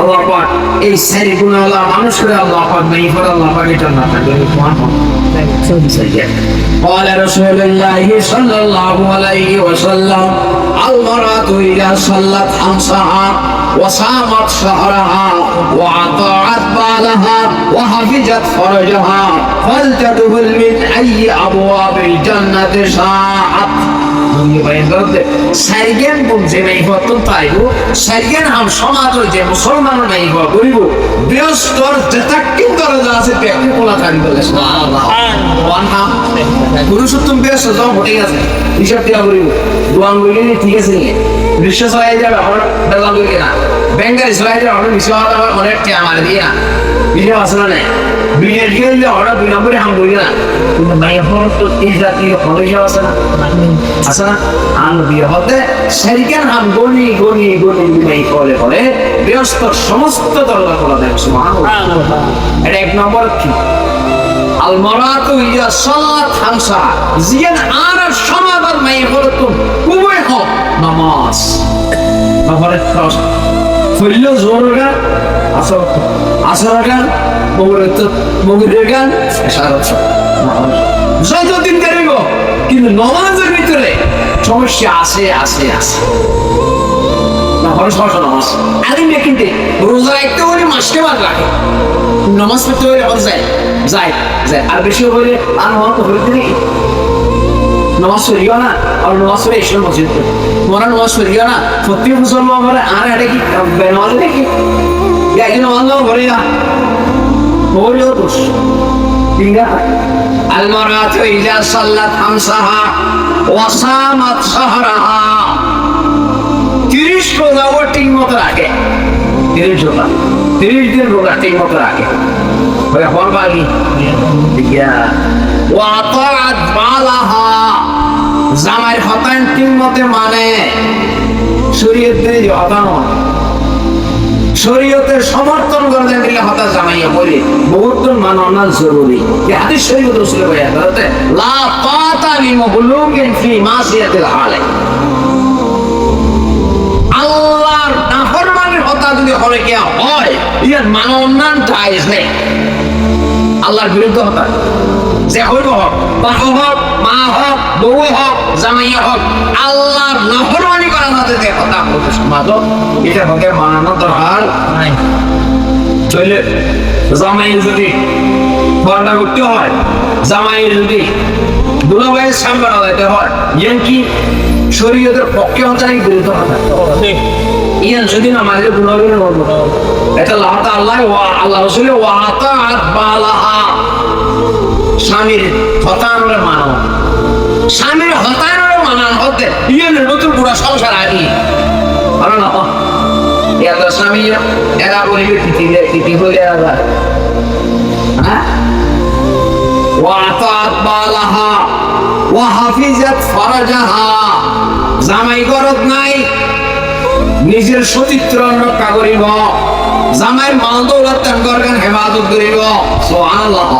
আল্লাহ পাক এই সারি গুণওয়ালা মানুষ করে আল্লাহ পাক নেই করে আল্লাহ পাক এটা না থাকে কোরআন قال رسول الله صلى الله عليه وسلم المرأة إذا صلت خمسها وصامت شهرها وأطاعت بالها وحفظت فرجها فلتدخل من أي أبواب الجنة شاءت সাইগেন বলছে নাই হতো তাইবো সাইগেন হাম সমাজ যে মুসলমান নাই হওয়া করিব বৃহস্পর যেটাকে দরজা আছে ব্যক্তি কোলা থাকি বলে সুবহানাল্লাহ পুরুষোত্তম বৃহস্পর যাও হতে গেছে হিসাব দেওয়া করিব দোয়ান বলি ঠিক আছে বিশ্বাস হয়ে যাবে আমার বেলা বলি না ব্যাংকের সবাই যাবে আমার বিশ্বাস হবে অনেক কে আমার দিয়ে না বিজয় আসলে নাই বিজয় দিয়ে ওরা দুই নম্বরে হাম বলি না কিন্তু মাই হওয়ার তো এই জাতীয় খবর আছে না আসলে আন বিয়ে হতে সাইকেন হাম গনি গনি গনি বিমাই করে করে বৃহস্পর সমস্ত দরজা খোলা দেয় সুবহানাল্লাহ এটা এক নম্বর কি আল মারাতু ইয়া সালাত খামসা জিয়ান আর সমাদার মাই হতো খুবই হোক নামাজ তারপরে ফইল জোরগা আসরগা মগরিবগা ইশারাত যতদিন করিব কিন্তু নামাজের ভিতরে সমস্যা আছে আছে আছে না হরে সমস্যা নামাজ আরে কিন্তু রোজা রাখতে হলে মাসকে বার লাগে নামাজ পড়তে হলে আর যায় যায় যায় আর বেশি হলে আর হতো হইতে নেই নামাজ পড়িও না আর নামাজ পড়ে এসে মসজিদ মোরা নামাজ পড়িও না সত্যি মুসলমান বলে আর এটা কি বেনামাজ দেখি একজন আল্লাহ বলে না বলিও তো المرأة إذا صلت خمسها وصامت شهرها 30 রোজা ও ঠিক মতো রাখে 30 রোজা 30 দিন রোজা ঠিক মতো রাখে ওই হল বাকি وأطاعت بالها জামাইয়ের হতান ঠিক মতে মানে শরীয়তের হতান শরীয়তের সমর্থন করে দিলে হতা জামাইয়া বলে বহুত মাননা জরুরি এই হাদিস শরীয়ত রাসূল বয়ান করতে লা তাতা লিমাবলুগিন ফি মাসিয়াতিল আলে আল্লাহর নাফরমানের হতা যদি হলে কি হয় ইয়ার মাননা জায়েজ নেই আল্লাহর বিরুদ্ধে হতা যে হইব হোক বাবা হোক মা হোক বউ হোক জামাইয়া হোক আল্লাহর নাফরমানি করা না যদি হতা করতে সমাজ এটা হকে মানানো দরকার নাই চলে জামাই যদি পর্দা করতে হয় জামাই যদি দুলাভাইয়ের সামনে দাঁড়াতে হয় ইয়ান কি শরীয়তের পক্ষে হচ্ছে নাকি বিরুদ্ধে হতা ইয়ান যদি না মাঝে দুলাভাইয়ের বলবো এটা আল্লাহ আল্লাহ রসুল ওয়াতাআত বালাহা স্বামীর হতানোর মানো স্বামীর হতানোর মানান হতে ইয়ান নতুন পুরা সংসার আগে ভালো না এত স্বামী এরা বলিবে তিথি হয়ে যাবে হ্যাঁ ওয়াতাআত বালাহা ওয়া হাফিজাত ফারাজাহা জামাই গরত নাই নিজের সচিত্র রক্ষা করিব জামাইয়ের মাল দৌলত ত্যাগ করবেন হেফাজত করিব সুবহানাল্লাহ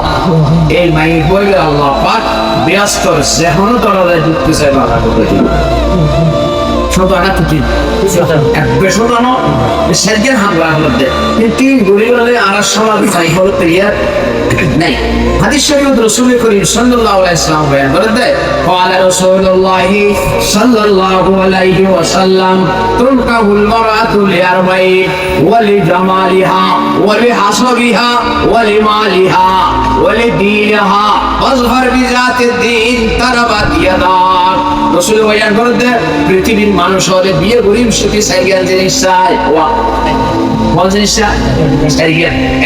এই মাই বলে আল্লাহ পাক ব্যস্ত যেহনো দরজায় ঢুকতে চাই বাধা করতে দিল ছোট আনা তুই এক বেশোটানো সেদিন হামলা হতে কিন্তু গরিবরে আর সমাজ চাই বলতে ইয়ার নাই হাদিস শরীফ রাসূল করিম সাল্লাল্লাহু আলাইহি ওয়াসাল্লাম বয়ান করতে قال رسول الله صلى الله عليه وسلم تنكح المرأة لأربعين ولجمالها ولحسبها ولمالها ولدينها فاظفر بذات الدين تربت يداك রাসূল বয়ান করতে পৃথিবীর মানুষ হলে বিয়ে গরিব সুখী সাইকেল জিনিস চায় কোন জিনিসটা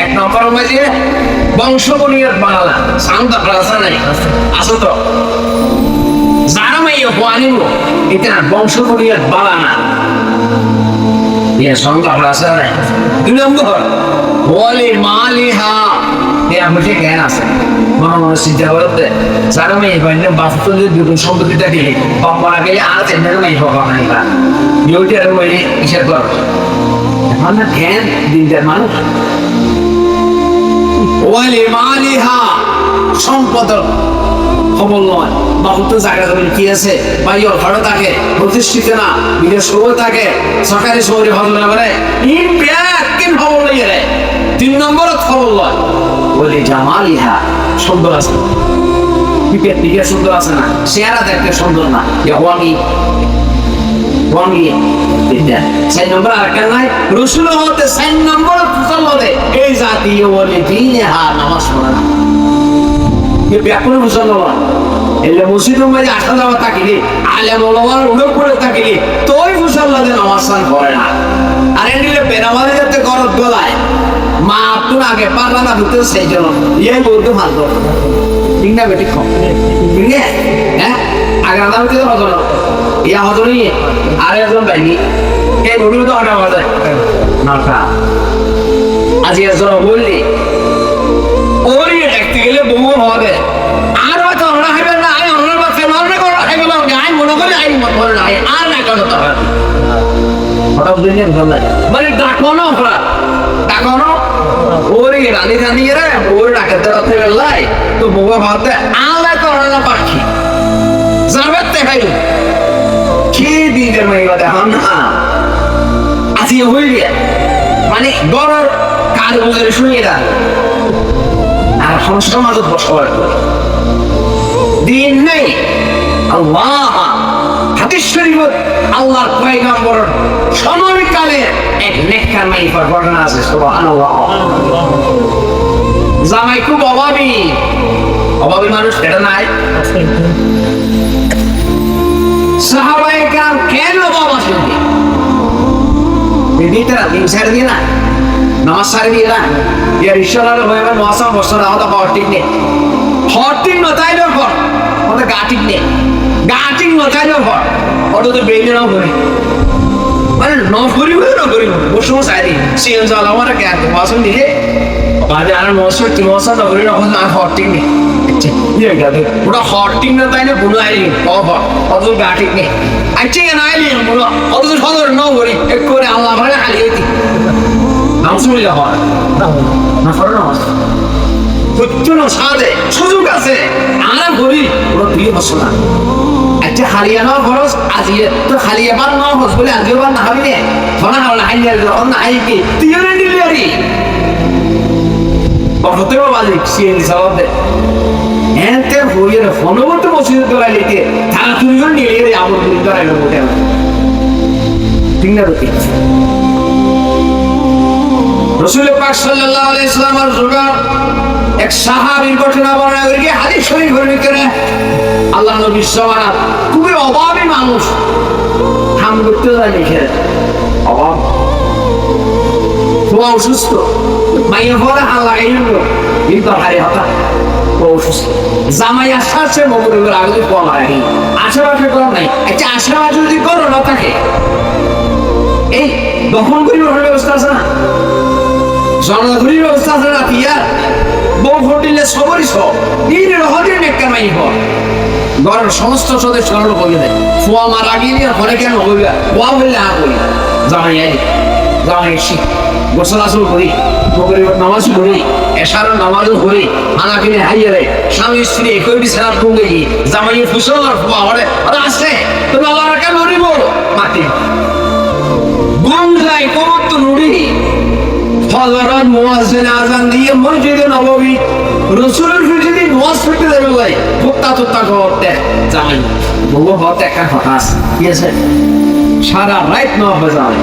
এক নম্বর মাঝে বংশ বুনিয়াদ বানালা শান্ত রাসা নাই আসো তো যারা মাইয়া কোয়ানিব এটা বংশ বুনিয়াদ বানানা ইয়া শান্ত রাসা নাই দুই নম্বর ওয়ালি মালিহা এই আমাকে জ্ঞান আছে মনে চিন্তা করতে যারা মাইয়া বাইরে বাস্তব দুটো সম্পত্তিটা দিলে বাবা গেলে আর চিন্তা মাই হওয়া নাই বা ইউটিআর মাইনে হিসাব কর মানে জ্ঞান দিনটার মানুষ ওয়ালি মালিহা সম্পদ খবর নয় বাহুত জায়গা জমি কি আছে বাইর ঘরে থাকে প্রতিষ্ঠিত না বিদেশ শহরে থাকে সরকারি শহরে ভালো না বলে ইন ব্যাগ কিন হবো বলে জামালিহা, সুন্দর আছে, পিপের দিকে সুন্দর আছে না, চেহারা দেখতে সুন্দর না, ওয়াঙ্গি ওয়াঙ্গি বিদ্যা 4 নম্বর আরেকটা নাই রসুল হতে 4 নম্বর ফুসল হতে এই জাতীয় বলে দিনহা নামাজ পড়া না। ये ব্যাকুল মুসলমান এলে মসজিদের মধ্যে আসা যাওয়া থাকিলে আলেম ওলামার উল্লেখ করে থাকিলে তোই মুসল্লাদের নামাজ পড়ে না। আর এদিকে বেনামাজি যাতে গরত গলায় মা আপনার আগে পারলা না ঢুকতে সেই জন্য এই বলতে ভালো ঠিক না বেটি কম ঠিক আছে হ্যাঁ আগে আদা হতে হজর ইয়া হজরই আর একজন বাইনি এই বলবো তো আটা বাজে নটা আজ একজন বললি ওর দেখতে গেলে বহু হবে আর হয়তো আমরা হাইবে না আই আমরা বাচ্চা মনে করে হাইবে না আই মনে করে আই মনে করে আই আর না কেন তো হঠাৎ দিনে ভালো মানে ডাকনো ওরা ডাকনো ওরে রানি রানি রে ওর ডাকতে রাতে বেলায় তো বহু হবে আলা করে না পাখি জারবাতে খাই কি দিনের মাইবা দেখুন না আজি হইলে মানে গরর কার বুঝে শুনিয়ে দাও আর সমাজত বসবাস করে দিন নেই আল্লাহ হাদিস শরীফত আল্লাহর পয়গম্বর সময়কালে এক নেককার মাইফার ঘটনা আছে সুবহানাল্লাহ। জামাই খুব অভাবী মানুষ এটা নাই সাহাবায়ে কেরাম কেন অভাব আছে দিদিটা দিন ছেড়ে দিয়ে না নামাজ সারি দিয়ে না ইয়ার ঈশ্বরের হয়ে মহাসাম বছর আলাদা হওয়ার ঠিক নেই হওয়ার ঠিক নতাই পর ওটা গা ঠিক নেই গা ঠিক নতাই পর ওটা তো বেরিয়ে নাও করি মানে নকরিব বসে সারি সিএম জাল আমার কে মহাসাম দিয়ে বাজে আর মহাসাম কি মহাসাম নকরি না হওয়ার ঠিক নেই ওটা হওয়ার ঠিক না তাই না বুনো আইলি অত গা ঠিক নেই আচ্ছা কেন আইলি অত সদর ন করি এক করে আল্লাহ ভাড়া খালি হইতি নামসুলিল্লাহ হয় না করো না প্রত্যেক সাথে সুযোগ আছে আর বলি ওরা দুই বছর না একটা খালিয়া নাও খরচ আজিয়ে তো খালিয়া বার নাও খরচ বলে আজিও বার না হবি নে ফনা হল আইন অন্য আইকি তুইও না দিলি আরি হতেও বাজি সিএনজি সাবাবে এতে হইয়ে ফোনবত মসজিদে তোলা লিখে তারা তুইও নিলে আমার দুই ধরাইলো মোটে ঠিক না রকি রাসূল পাক সাল্লাল্লাহু আলাইহি ওয়াসাল্লামের যুগে এক সাহাবীর ঘটনা বর্ণনা করে হাদিস শরীফের ভিতরে আল্লাহ নবী সাল্লাল্লাহু আলাইহি খুবই অভাবী মানুষ কাম করতে যায় লিখে অভাব খুব অসুস্থ মাইয়া পরে আল্লাহ আইলো কিন্তু হারে হতা অসুস্থ জামাই আসাছে মগরের আগে পড়াই আশেপাশে কর নাই আচ্ছা আশেপাশে যদি করো না থাকে এই দখল করিবার ব্যবস্থা আছে না জনগণের ব্যবস্থা আছে না পিয়ার বউ ঘটিলে সবরই সব দিনের হদিন একটা মাই হয় ঘরের সমস্ত সদস্য বলে দেয় ফুয়া মারা গিয়ে ঘরে কেন হইবে ফুয়া বললে আর বলি জামাই এসি গোসল আসল করি মগরিবের নামাজ পড়ি এশারের নামাজও পড়ি আনা কিনে হাইয়ে রে স্বামী স্ত্রী একই বিছানার টুঙ্গে গিয়ে জামাইয়ের ফুসল আর ফুয়া হরে ওরা আসছে তুমি আল্লাহর কেন হরিব মাটি গুম যায় কবর তো নুড়ি হযরত মুয়াজ্জিন আযান দিয়ে মসজিদে নববী রাসূলের ফিজিদি নামাজ পড়তে যাবে ভাই ফুক্তা করতে জামাই বউ হতে একটা কথা আছে কি আছে সারা রাত না হবে জামাই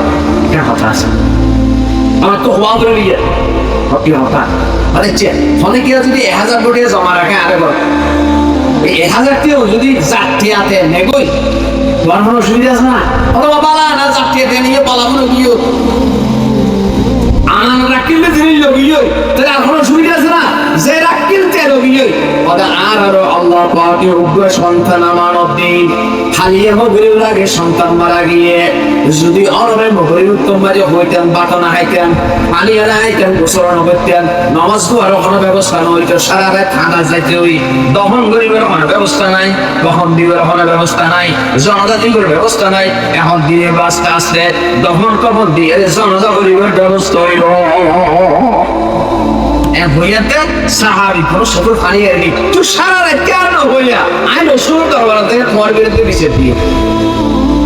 একটা কথা আছে আমার তো হওয়া ধরে নিয়ে কি কথা মানে ফলে কি যদি 1000 কোটি জমা রাখে আরে বল এই 1000 টিও যদি জাতীয়তে নেগই তোমার কোনো সুবিধা আছে না অথবা বালা না জাতীয়তে নিয়ে পালাবো গিয়ে আনান রাখিলে দিল গিয়ে তাহলে আর কোনো সুবিধা আছে না যে রাখিলতে গিয়ে ওটা আর আল্লাহ পাকের উগ্র সন্তান আমানত দিন খালিয়ে মগরিব লাগে সন্তান মারা গিয়ে যদি অরবে মগরিব উত্তম বাজে হইতেন বাটো না খাইতেন পানি না খাইতেন গোসল না করতেন নামাজ পড়ার কোনো ব্যবস্থা নয় তো সারা রাত ঠান্ডা যাইতে ওই দহন গরিবের কোনো ব্যবস্থা নাই দহন দিবের কোনো ব্যবস্থা নাই জনজাতি করে ব্যবস্থা নাই এখন দিনে বাঁচতে আসতে দহন কবর দিয়ে জনজা গরিবের ব্যবস্থা হইল হইয়াতে সাহাবি কোনো সকল ফানিয়ে নি তুই সারা রাত কেন হইয়া আমি রসুল দরবারে তোমার বিরুদ্ধে বিচার দিয়ে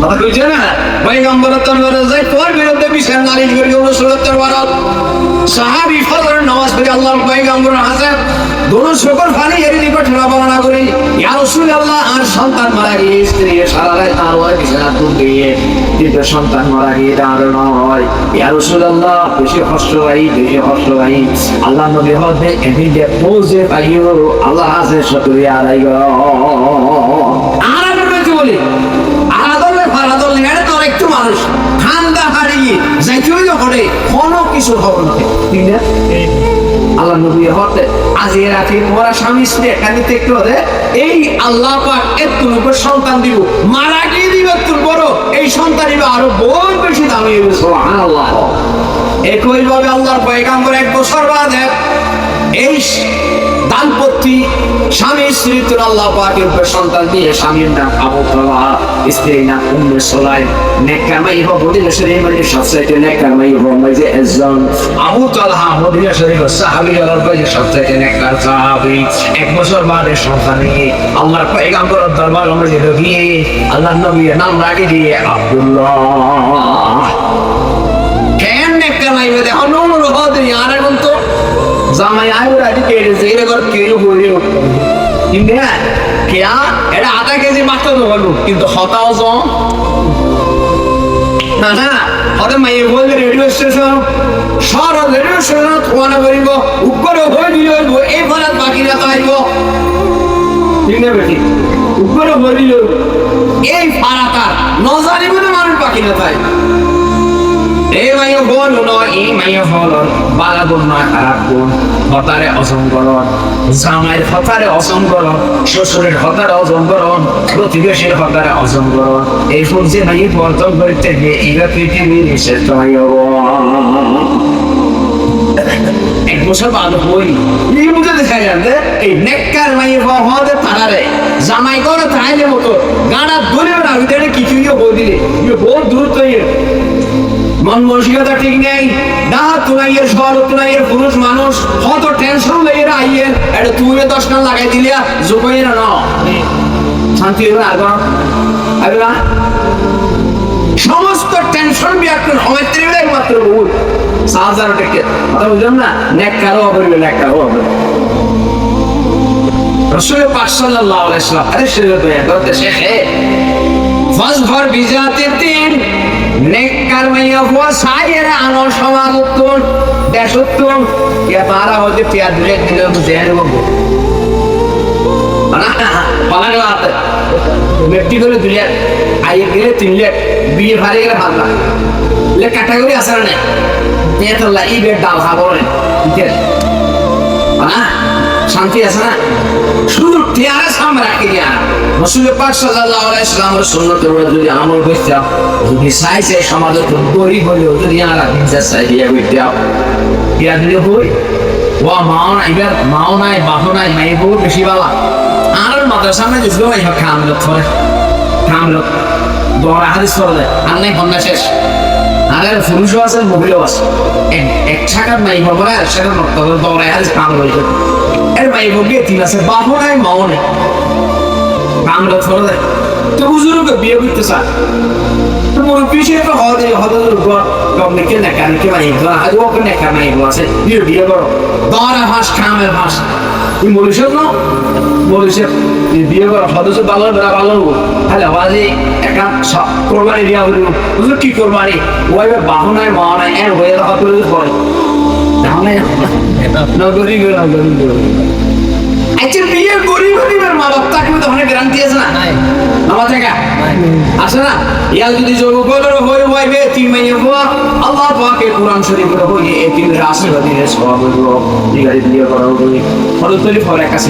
কথা কইছে না পয়গম্বর দরবারে যাই তোমার বিরুদ্ধে বিচার নালিশ করি রসুল দরবারে সাহাবী ফজরের নামাজ পড়ে আল্লাহর পয়গম্বর হাসান দোনো শকর ফানি এর নিকট বর্ণনা করে ইয়া রাসূলুল্লাহ আর সন্তান মারা গিয়ে স্ত্রী সারা রাত আর ওই বিছানা তুলে কিন্তু সন্তান মারা গিয়ে দাঁড়ানো নয় ইয়া রাসূলুল্লাহ বেশি কষ্ট ভাই আল্লাহ নবী হতে এদিন যে পৌঁছে পাইও আল্লাহ হাসে শুকরিয়া আদায় করো আর আমরা কি বলি আলাদা এটা তো একটু মানুষ ঠান্ডা হারিয়ে যাইতে হইলে করে কোনো কিছু হবে না ঠিক না আল্লাহ নবী হতে আজকে রাতে মোরা স্বামী স্ত্রী এখানে দেখতে হবে এই আল্লাহ পাক একটু উপর সন্তান দিব মারা গিয়ে দিব একটু বড় এই সন্তান দিব আরো বহু বেশি দামি হবে সুবহানাল্লাহ একই ভাবে আল্লাহর পয়গম্বর এক বছর বাদে এই দাম্পত্য স্বামী স্ত্রী তোর আল্লাহ পাকের উপর সন্তান দিয়ে স্বামীর নাম আবু তালহা স্ত্রীর নাম উম্মে সুলাইম নেককার মাই হো মদিনা শরীফ মানে সবচেয়ে নেককার মাই হো মাঝে একজন আবু তালহা মদিনা শরীফ সাহাবী আল্লাহর পাকে সবচেয়ে নেককার সাহাবী এক বছর বাদে সন্তান নিয়ে আল্লাহর পয়গম্বরের দরবার অনুযায়ী গিয়ে আল্লাহর নবীর নাম রাখি দিয়ে আব্দুল্লাহ কেন নেককার মাই বলে অনুরোধ হতে আর এখন তো জামাই আইরা দিকে জেলে ঘর কেউ বলিও কিন্তু কেয়া এটা আধা কেজি মাত্র হলো কিন্তু হতাও না হতে মাইয়ে বলবে রেডিও স্টেশন শহর রেডিও স্টেশন তোমার করিব উপরে হয়ে দিল এই ফলাত বাকি না তাইব ঠিক না বেটি উপরে হয়ে দিল এই ফারাতার নজারিব না মানুষ বাকি না তাই এই মাইয়া বল নয় এই মাইয়া হল বালা গুণ নয় খারাপ গুণ হতারে অসংকরণ জামাইয়ের হতারে অসংকরণ শ্বশুরের হতারে অসংকরণ প্রতিবেশীর হতারে অসংকরণ এই সূর্যে মাইয়ে বর্তন করতে গিয়ে ইরা পৃথিবীর নিষেধ এক বছর বাদ হই এই বুঝে দেখা যাবে এই নেককার মাইয়ে হওয়াতে তারারে জামাই করে তাইলে মতো গাড়া ধরে না ভিতরে কিছুই বই দিলে বহুত দূরত্ব মন মানসিকতা ঠিক নেই না তুনাইয়ের শহর তুনাইয়ের পুরুষ মানুষ কত টেনশন লেগে আইয়ের এটা তুই 10 টাকা লাগাই দিলে জোগাই না শান্তি হবে আর না সমস্ত টেনশন বিয়াকুল হইতে একমাত্র ভুল সাহায্য টেকে কথা বুঝলাম না নেককারও হবে রাসূল পাক সাল্লাল্লাহু আলাইহি ওয়াসাল্লাম আরে শরীয়ত বয়ান করতে শেখে ফাজফর বিজাতির দিন নেককার মাইয়া হওয়া সাইয়েরা আনো সমাজ উত্তর দেশ উত্তর কে তারা হতে পেয়াদ দিলে জেল বলবো পালা গেলাতে ব্যক্তি করে দিলে আইয়ে গেলে 3 লাখ বিয়ে ভারে গেলে ভালো লে ক্যাটাগরি আছে না নেতলা ই বেড ডাল খাবো না ঠিক আছে শান্তি আছে না শুধু টিয়ারা সামনে রাখি দিয়া রাসূল পাক সাল্লাল্লাহু আলাইহি ওয়াসাল্লামের সুন্নতের উপর যদি আমল করতে যদি চাইছে সমাজে গরিব হলেও যদি আর দিনটা চাই দিয়া করতে ইয়া দিলে হই ওয়া মাও নাই বাপও নাই মাইবো বেশি বালা আর মাদ্রাসা মে দিলো এই কামলো থরে কামলো দরা হাদিস পড়লে আর নাই বন্যা শেষ আর পুরুষও আছে মহিলাও আছে এক টাকার মাই বাবা আর সেটা নতুন দরা হাদিস কামলো হইছে এর মাইবো কে তিন আছে বাপও নাই মাও নাই কামলো থরে তো বুজুর্গ বিয়ে করতে চায় তো মোর পিছিয়ে তো হদে গমকে না কেন কি মাই গলা আজ ওকে না কেন মাই আছে বিয়ে করো দরা ভাষ কামের ভাষ এই মরিশদ না মরিশদ বিয়ে করো হদে তো ভালো হ্যালো বাজে একটা কোরবানি দিয়া হলো বুঝলো কি কোরবানি ওই বাহনায় মাওনায় এর হয়ে হতো পড়ে তাহলে নগরী আচ্ছা বিয়ে গরিবের মা বাপ তাকে তো অনেক গ্যারান্টি আছে না আমার থেকে আছে না ইয়া যদি যোগ বলার হয়ে হইবে 3 মাইনে হওয়া আল্লাহ পাকের কোরআন শরীফের হয়ে এই 3 রাসূল হাদিসের সওয়াব হলো বিয়ে করা হবে ফলে ফলে কাছে